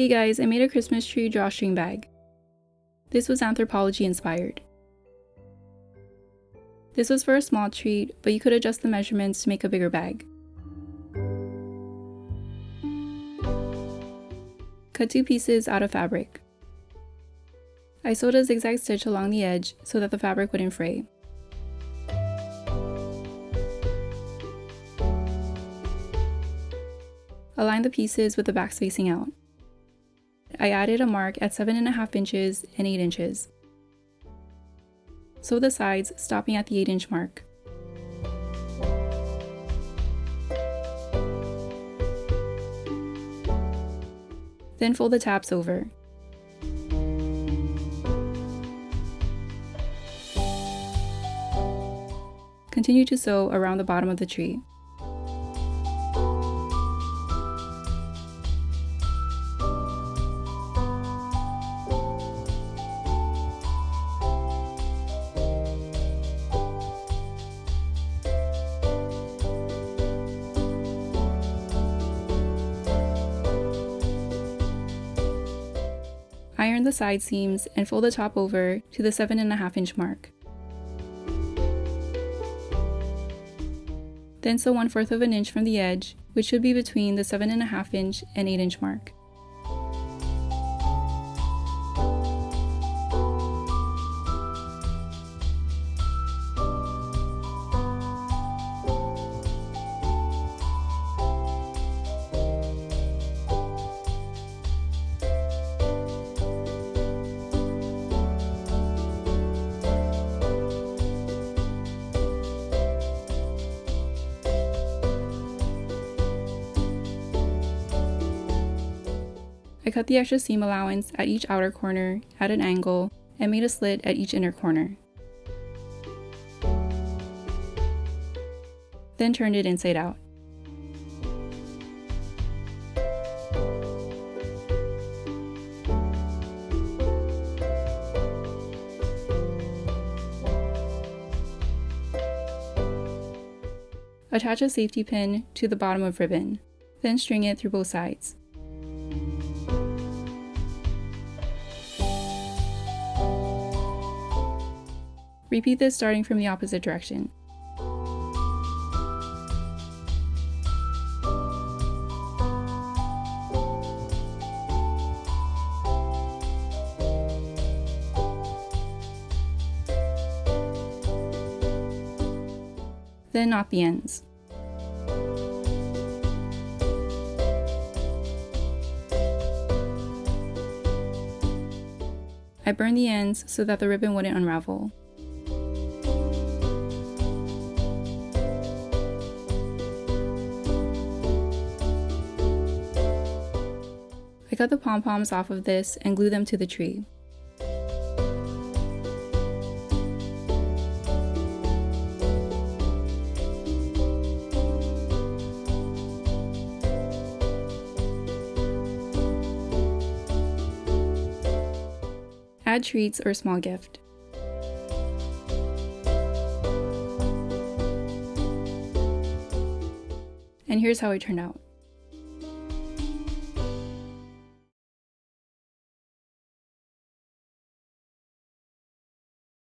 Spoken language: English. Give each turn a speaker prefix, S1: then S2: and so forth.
S1: Hey guys, I made a Christmas tree drawstring bag. This was anthropology inspired. This was for a small tree, but you could adjust the measurements to make a bigger bag. Cut 2 pieces out of fabric. I sewed a zigzag stitch along the edge so that the fabric wouldn't fray. Align the pieces with the backs facing out. I added a mark at 7.5 inches and 8 inches. Sew the sides, stopping at the 8-inch mark. Then fold the tabs over. Continue to sew around the bottom of the tree. Iron the side seams and fold the top over to the 7.5-inch mark. Then sew 1/4 of an inch from the edge, which should be between the 7.5-inch and 8-inch mark. I cut the extra seam allowance at each outer corner at an angle and made a slit at each inner corner. Then turned it inside out. Attach a safety pin to the bottom of ribbon, then string it through both sides. Repeat this starting from the opposite direction. Then knot the ends. I burned the ends so that the ribbon wouldn't unravel. I cut the pom-poms off of this and glue them to the tree. Add treats or a small gift. And here's how it turned out.